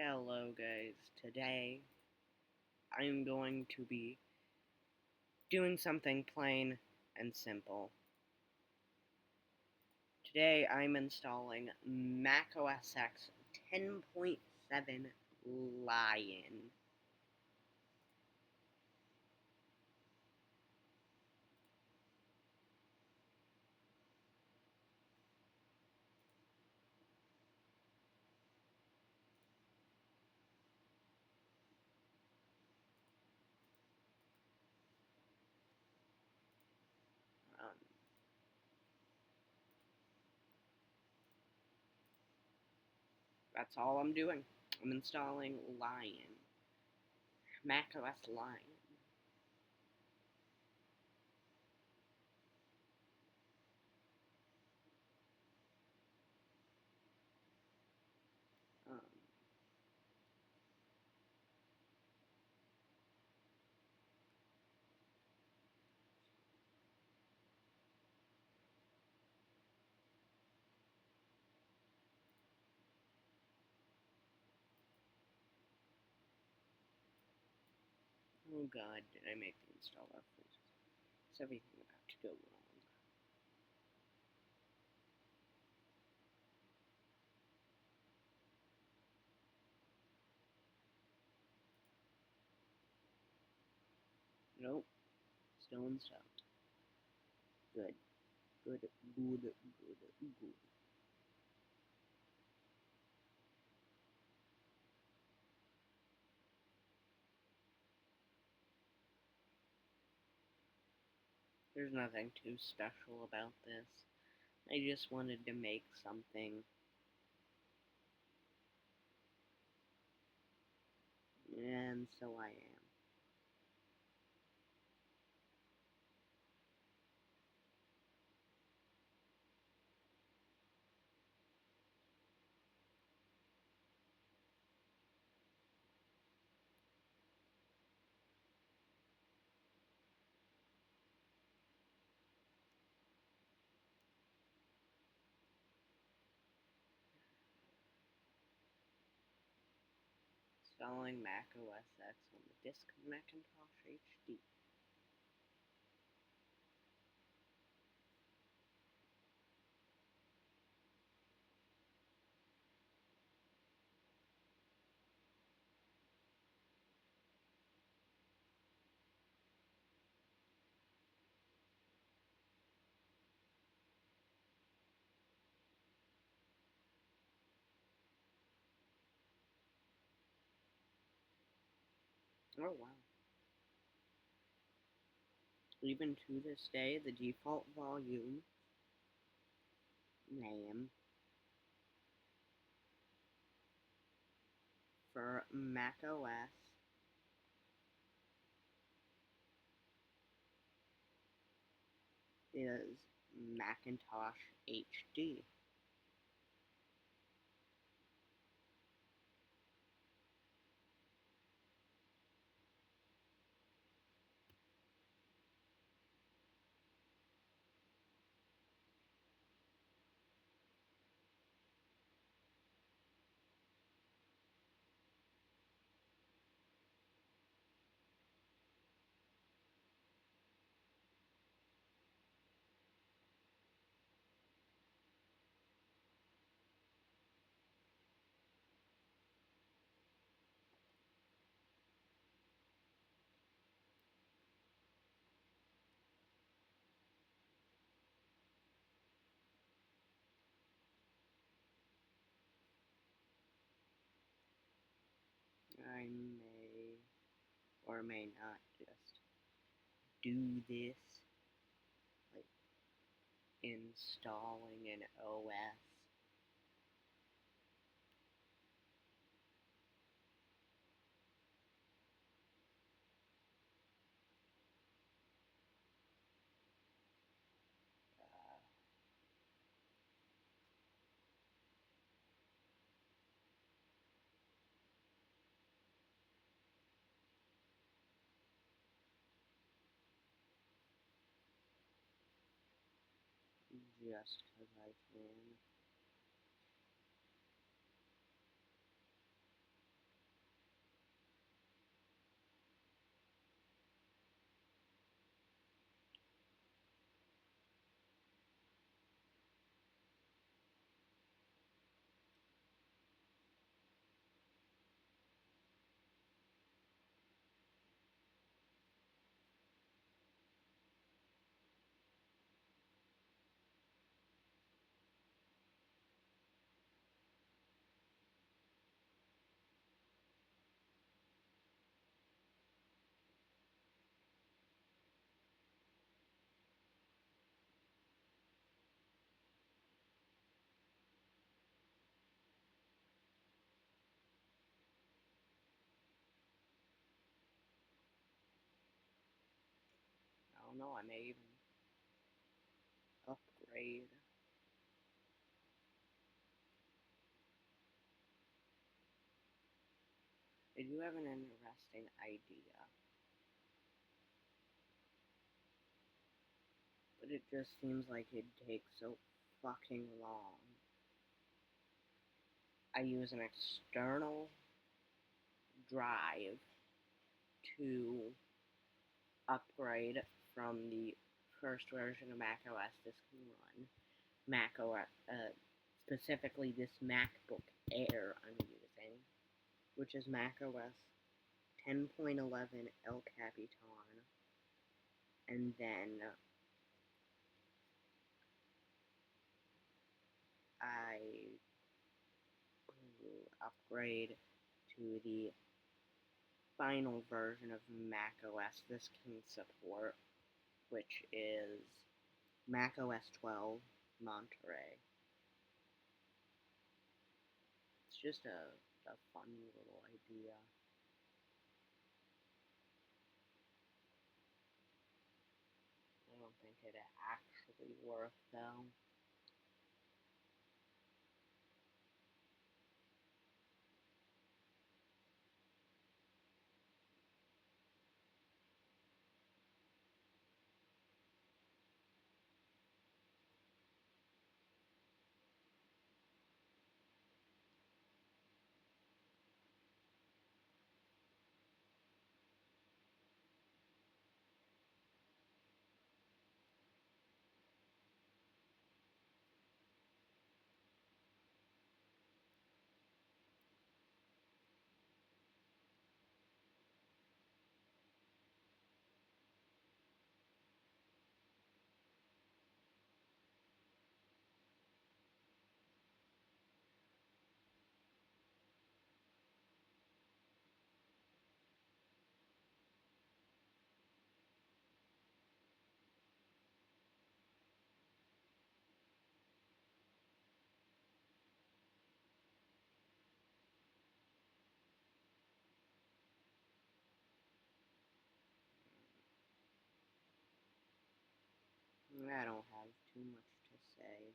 Hello guys, today I'm going to be doing something plain and simple. Today I'm installing Mac OS X 10.7 Lion. Um, that's all I'm doing. I'm installing Lion. Mac OS Lion. Um, oh god, did I make the installer? Is everything about to go wrong? Nope, still installed. Good, good, good, good, good. There's nothing too special about this. I just wanted to make something. And so I am. Installing Mac OS X on the disk of Macintosh HD. Oh wow. Even to this day, the default volume name for Mac OS is Macintosh HD. I may or may not just do this, like installing an OS. Just because I can. know, I may even upgrade. I do have an interesting idea, but it just seems like it'd take so fucking long. I use an external drive to upgrade from the first version of macOS this can run. macOS, specifically this MacBook Air I'm using, which is macOS 10.11 El Capitan, and then I upgrade to the final version of macOS this can support, which is macOS 12 Monterey. It's just a fun little idea. I don't think it actually worked though. I don't have too much to say.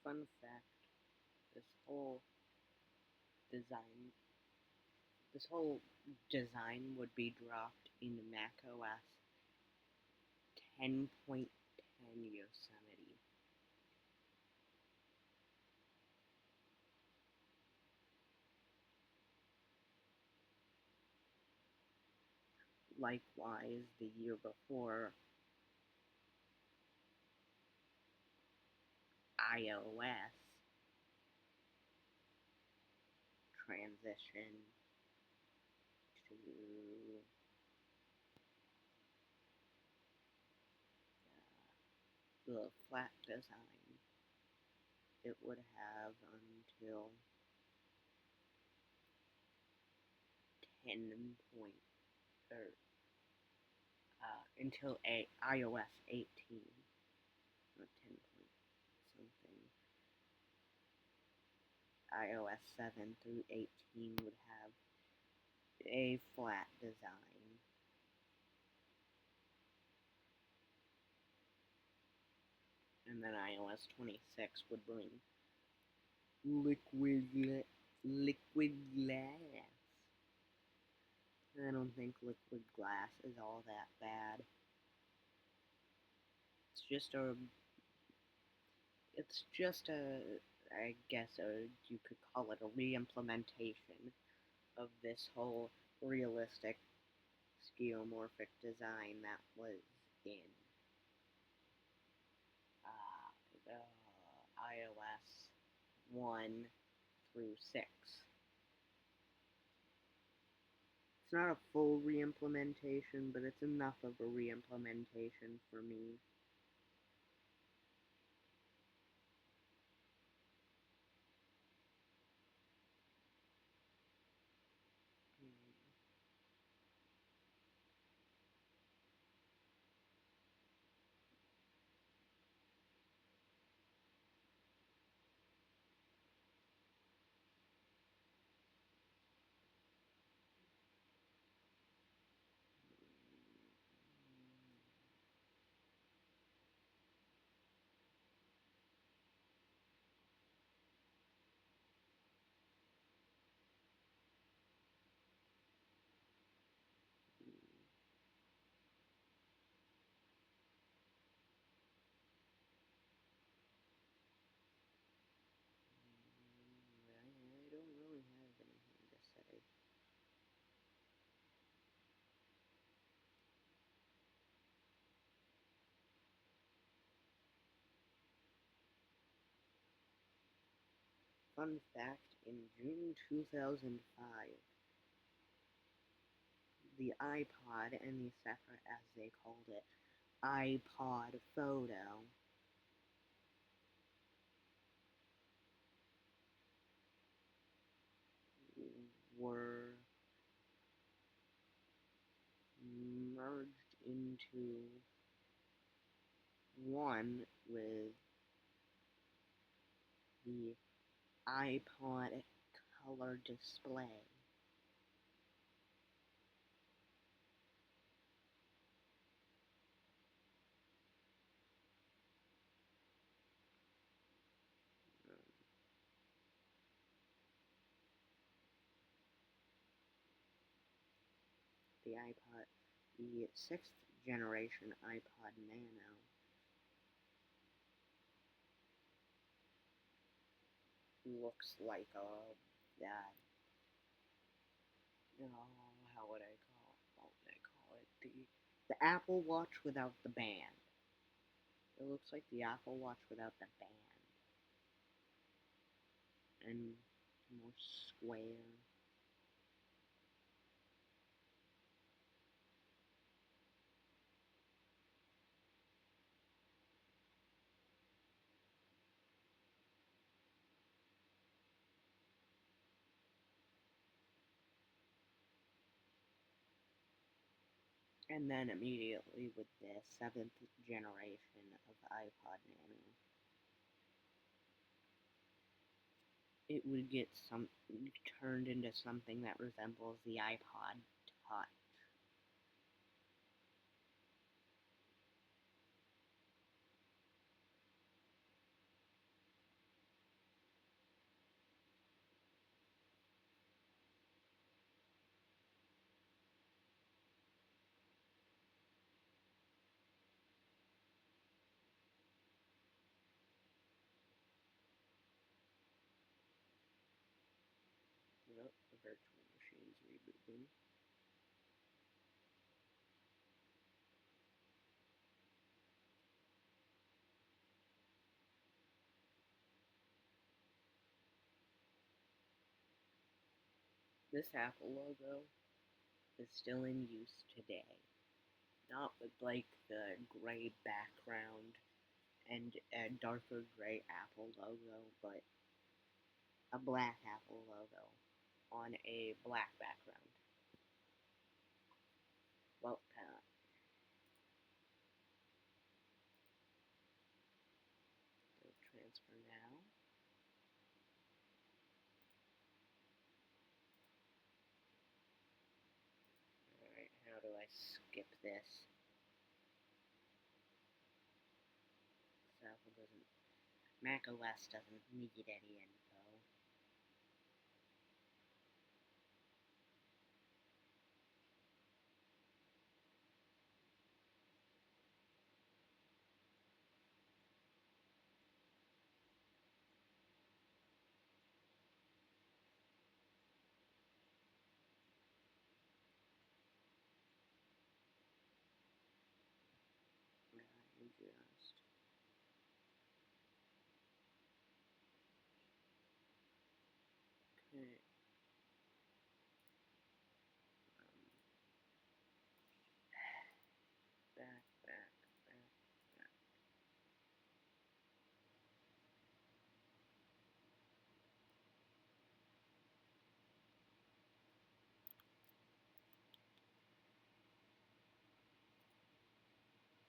Fun fact, this whole design this whole design would be dropped in macOS 10.10 Yosemite. Likewise, the year before, iOS transitioned to the flat design. It would have until 10 point, or until iOS 18, not 10 point something. iOS 7 through 18 would have a flat design. And then iOS 26 would bring liquid glass. I don't think liquid glass is all that bad. It's just a, I guess you could call it a re-implementation of this whole realistic skeuomorphic design that was in the iOS 1 through 6. It's not a full re-implementation, but it's enough of a re-implementation for me. I don't really have anything to say. Fun fact, in June 2005, the iPod and the separate, as they called it, iPod Photo were merged into one with the iPod color display. The iPod, the 6th generation iPod Nano looks like how would I call it? The Apple Watch without the band. It looks like the Apple Watch without the band. And more square. And then immediately with the 7th generation of iPod Nano, it would get turned into something that resembles the iPod Touch. Nope, the virtual machine's rebooting. This Apple logo is still in use today. Not with like the gray background and a darker gray Apple logo, but a black Apple logo on a black background. Well, transfer now. skip this. This Apple doesn't. Mac OS doesn't need any info. Just okay. Back.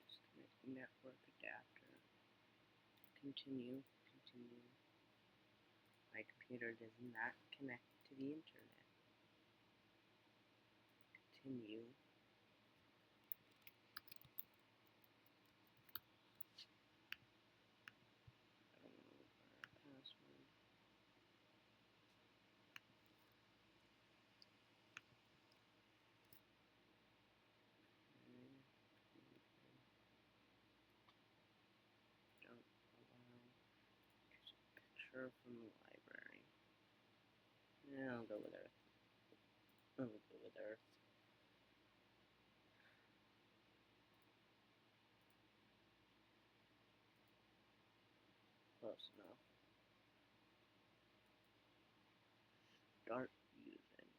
Disconnect the network adapter. Continue. My computer does not connect to the internet. Continue. I don't know our password. Don't allow. Here's a picture from the library. Yeah, I'll go with Earth. Close enough. Start using.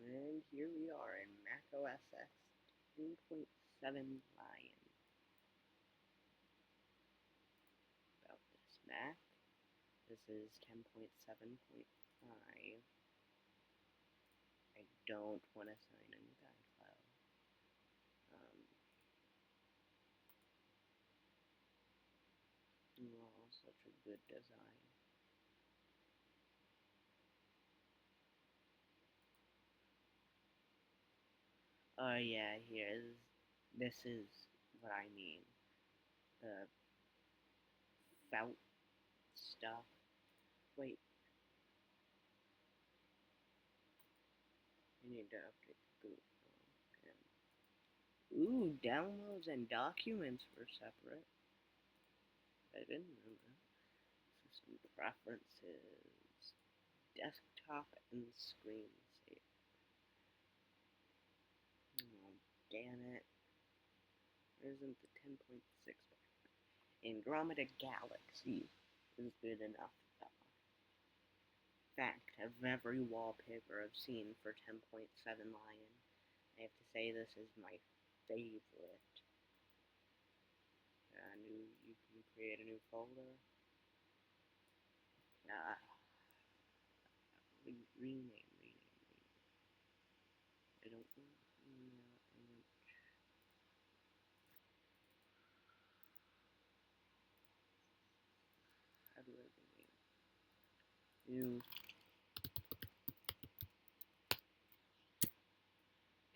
And here we are in Mac OS X 10.7 Lion. About this Mac. This is 10.7.5. I don't want to sign in with iCloud. Oh, such a good design. Oh yeah, this is what I mean. The felt stuff. Wait. I need to update the boot. Ooh, downloads and documents were separate. I didn't know that. System preferences. Desktop and screensaver. Oh, damn it. There isn't the 10.6. Andromeda Galaxy is good enough. Fact, of every wallpaper I've seen for 10.7 Lion, I have to say this is my favorite. You can create a new folder. Rename. I don't want email. I want. How do I rename? New.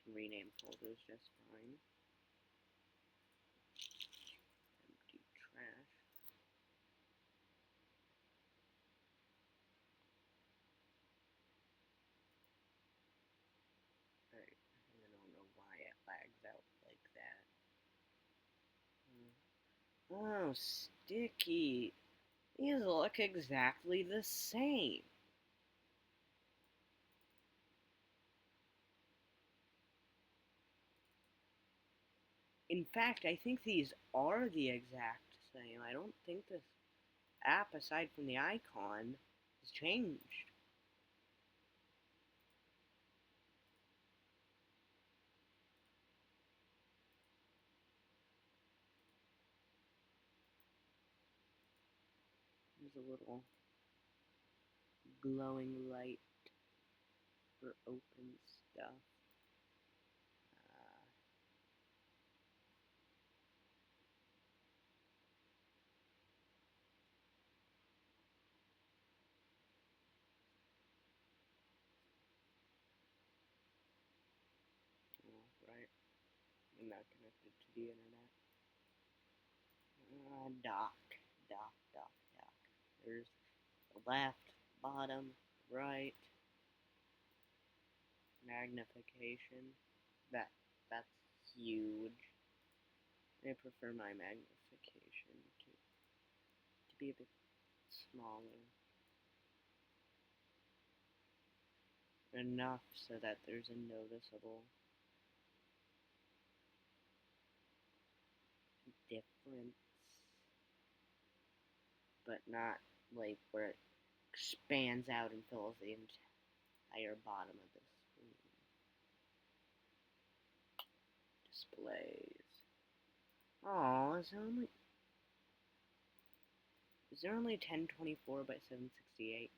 Can rename folders just fine. Empty trash. I don't know why it lags out like that. Oh, sticky. These look exactly the same. In fact, I think these are the exact same. I don't think this app, aside from the icon, has changed. There's a little glowing light for open stuff. I'm not connected to the internet. Dock. There's the left, bottom, right, magnification. That's huge. I prefer my magnification to be a bit smaller. Enough so that there's a noticeable difference, but not like where it expands out and fills the entire bottom of the screen. Displays. Oh, is there only 1024 by 768?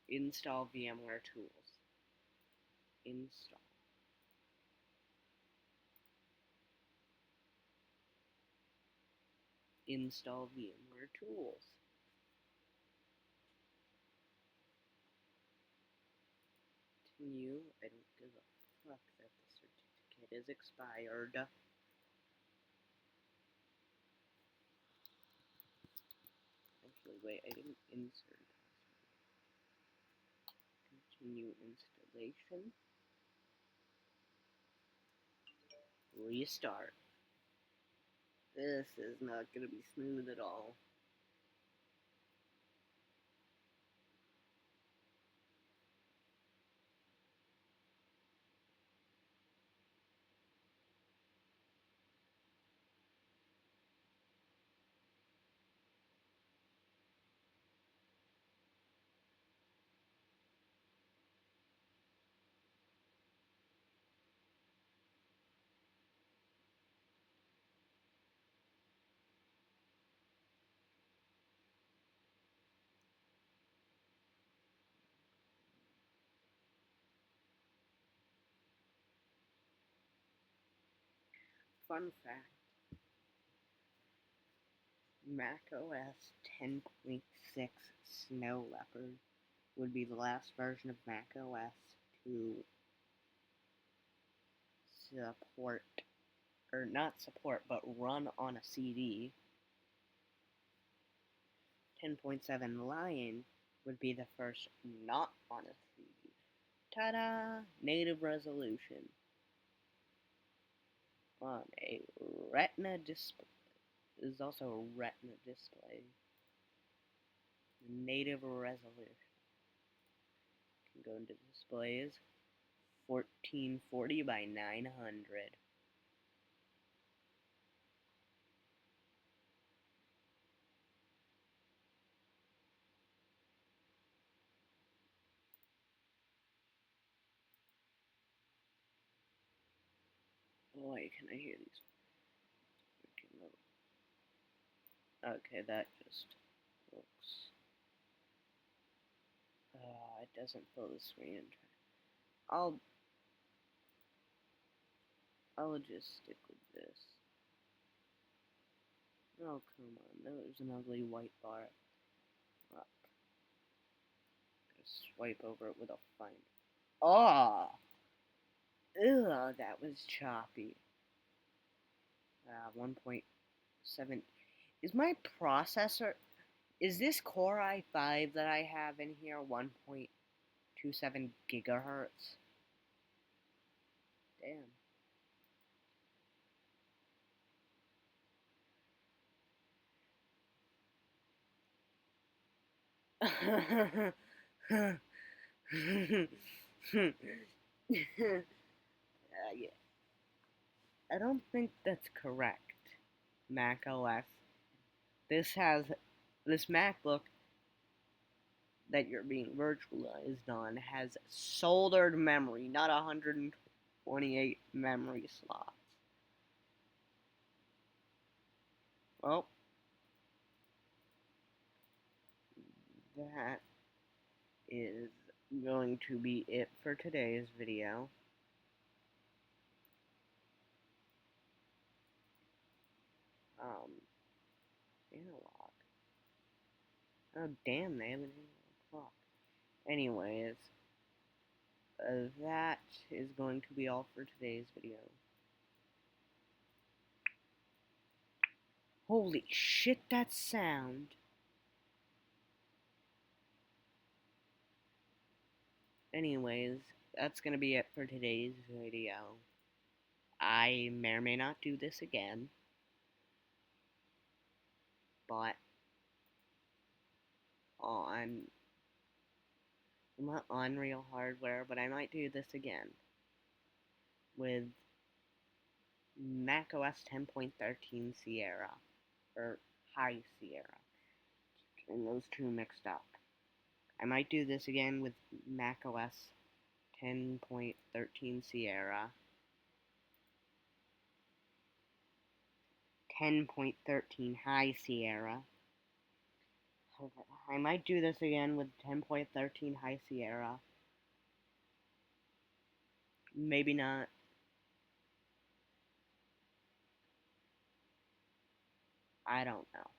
Install VMware tools. Install. Install VMware tools. Continue. I don't give a fuck that the certificate is expired. Actually, wait, I didn't insert password. Continue installation. Restart. This is not gonna be smooth at all. Fun fact, macOS 10.6 Snow Leopard would be the last version of macOS to support, or not support, but run on a CD. 10.7 Lion would be the first not on a CD. Ta-da! Native resolution. On a Retina display. Is also a Retina display. Native resolution. Can go into displays. 1440 by 900. Oh wait, can I hear these? Okay, that just looks. It doesn't fill the screen. I'll just stick with this. Oh, come on. There's an ugly white bar. Look. Swipe over it with a find. Oh! Ugh, that was choppy. 1.7. Is my processor... Is this Core i5 that I have in here 1.27 gigahertz? Damn. Yeah. I don't think that's correct. Mac OS. This MacBook that you're being virtualized on has soldered memory, not 128 memory slots. Well, that is going to be it for today's video. Analog. Oh, damn, they haven't hit the clock. Anyways, that is going to be all for today's video. Holy shit, that sound! Anyways, that's gonna be it for today's video. I may or may not do this again, but on not Unreal hardware, but I might do this again with macOS 10.13 Sierra, or High Sierra, and those two mixed up. I might do this again with macOS 10.13 Sierra, 10.13 High Sierra. I might do this again with 10.13 High Sierra. Maybe not. I don't know.